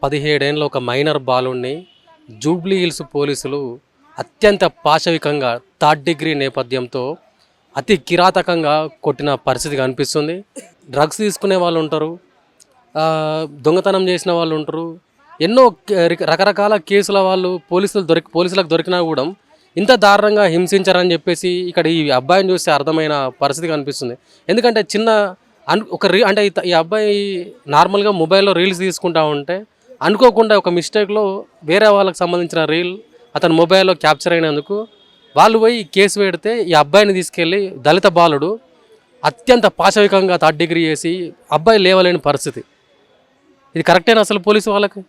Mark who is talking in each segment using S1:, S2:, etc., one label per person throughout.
S1: 17 ఏళ్ల ఒక మైనర్ బాలుడిని జూబ్లీ హిల్స్ పోలీసులు అత్యంత పాశవికంగా థర్డ్ డిగ్రీ నేపథ్యంతో అతి కిరాతకంగా కొట్టిన పరిస్థితి కనిపిస్తుంది. డ్రగ్స్ తీసుకునే వాళ్ళు ఉంటారు, దొంగతనం చేసిన వాళ్ళు ఉంటారు, ఎన్నో రకరకాల కేసుల వాళ్ళు పోలీసులకు దొరికినా కూడా ఇంత దారుణంగా హింసించారని చెప్పేసి ఇక్కడ ఈ అబ్బాయిని చూస్తే అర్థమైన పరిస్థితి కనిపిస్తుంది. ఎందుకంటే చిన్న అంటే ఈ అబ్బాయి నార్మల్గా మొబైల్లో రీల్స్ తీసుకుంటా ఉంటే అనుకోకుండా ఒక మిస్టేక్లో వేరే వాళ్ళకి సంబంధించిన రీల్ అతని మొబైల్లో క్యాప్చర్ అయినందుకు వాళ్ళు పోయి కేసు పెడితే ఈ అబ్బాయిని తీసుకెళ్ళి దళిత బాలుడు అత్యంత పాశవికంగా థర్డ్ డిగ్రీ చేసి అబ్బాయి లేవలేని పరిస్థితి. ఇది కరెక్టేనా అసలు పోలీసు వాళ్ళకి?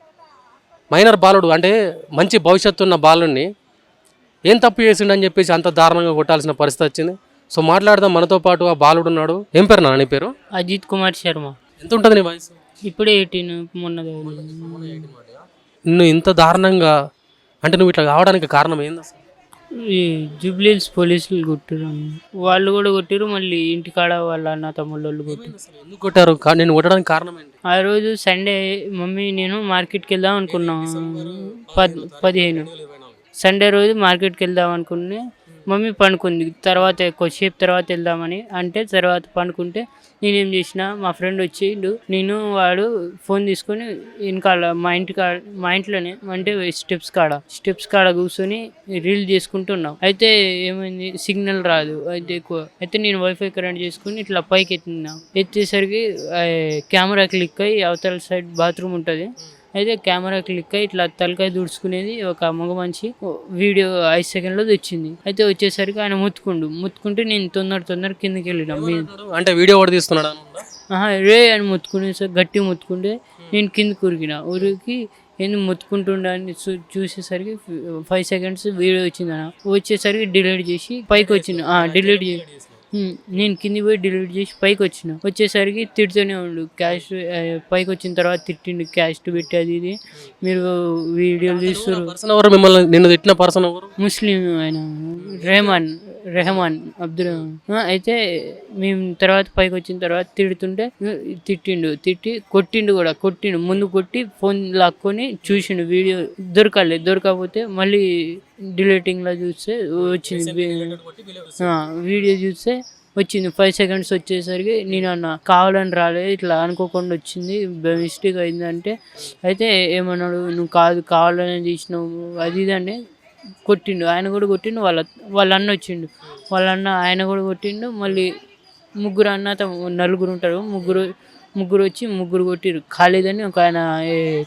S1: మైనర్ బాలుడు అంటే మంచి భవిష్యత్తు ఉన్న బాలుడిని ఏం తప్పు చేసిండని చెప్పేసి అంత దారుణంగా కొట్టాల్సిన పరిస్థితి వచ్చింది. సో మాట్లాడదాం, మనతో పాటు ఆ బాలుడు ఉన్నాడు. ఏం పేరు నాన్న నీ పేరు?
S2: అజిత్ కుమార్ శర్మ.
S1: ఎంత ఉంటుంది నీ వయసు?
S2: ఇప్పుడే 18 మొన్న.
S1: నువ్వు ఇంత దారుణంగా అంటే నువ్వు ఇట్లా కావడానికి కారణం ఏంది అసలు?
S2: ఈ జూబ్లీ హిల్స్ పోలీసులు కొట్టారు, వాళ్ళు కూడా కొట్టారు. మళ్ళీ ఇంటికాడ వాళ్ళ అన్న తమ్ముళ్ళు కొట్టారు.
S1: ఎందుకు కొట్టారు? నేను కొట్టడానికి కారణం ఏంటి?
S2: ఆ రోజు సండే మమ్మీ నేను మార్కెట్కి వెళ్దాం అనుకున్నాం. 15 సండే రోజు మార్కెట్కి వెళ్దాం అనుకుని మమ్మీ పండుకుంది. తర్వాత కొద్దిసేపు తర్వాత వెళ్దామని అంటే తర్వాత పండుకుంటే నేనేం చేసిన, మా ఫ్రెండ్ వచ్చిండు, నేను వాడు ఫోన్ తీసుకొని వెనకాల మా ఇంట్లోనే అంటే స్టెప్స్ కాడ కూర్చొని రీల్ చేసుకుంటున్నాం. అయితే ఏమైంది, సిగ్నల్ రాదు అయితే ఎక్కువ. అయితే నేను వైఫై కనెక్ట్ చేసుకుని ఇట్లా పైకి ఎత్తేసరికి కెమెరా క్లిక్ అయ్యి అవతల సైడ్ బాత్రూమ్ ఉంటుంది. అయితే కెమెరా క్లిక్ అయ్యి ఇట్లా తలకాయ దుడుచుకునేది ఒక మగ మనిషి వీడియో 5 సెకండ్లో వచ్చింది. అయితే వచ్చేసరికి ఆయన ముత్తుకుంటే నేను తొందర కిందకి వెళ్ళినాం.
S1: అంటే వీడియో కూడా తీస్తున్నాడు
S2: రే అని ముత్తుకునేసరికి గట్టి ముత్తుకుంటే నేను కిందకి ఉరికి ఎందుకు ముత్తుకుంటుండే అని చూసేసరికి 5 సెకండ్స్ వీడియో వచ్చింది అన్న. వచ్చేసరికి డిలీట్ చేసి పైకి వచ్చిన నేను కింది పోయి డిలీట్ చేసి పైకి వచ్చేసరికి తిడుతూనే ఉండు. క్యాష్ పైకి వచ్చిన తర్వాత తిట్టిండు, క్యాష్ పెట్టి అది ఇది మీరు వీడియోలు తీస్తారు.
S1: నిన్ను తిట్టిన పర్సన్
S2: ముస్లిం ఆయన రెహమాన్ అబ్దుల్. అయితే మేము తర్వాత పైకి వచ్చిన తర్వాత తిడుతుంటే తిట్టి కొట్టిండు ముందు కొట్టి ఫోన్ లాక్కొని చూసిండు. వీడియో దొరకకపోతే మళ్ళీ డిలీటింగ్లో చూస్తే వచ్చింది, వీడియో చూస్తే వచ్చింది 5 సెకండ్స్. వచ్చేసరికి నేను అన్న కావాలని రాలేదు, ఇట్లా అనుకోకుండా వచ్చింది, మిస్టేక్ అయిందంటే అయితే ఏమన్నాడు, నువ్వు కావాలని తీసినావు అది ఇది అని కొట్టిండు. ఆయన కూడా కొట్టిండు, వాళ్ళ అన్న వచ్చిండు, ఆయన కూడా కొట్టిండు. మళ్ళీ ముగ్గురు నలుగురు ఉంటారు, ముగ్గురు వచ్చి ముగ్గురు కొట్టిరు. ఖాళీదని ఒక ఆయన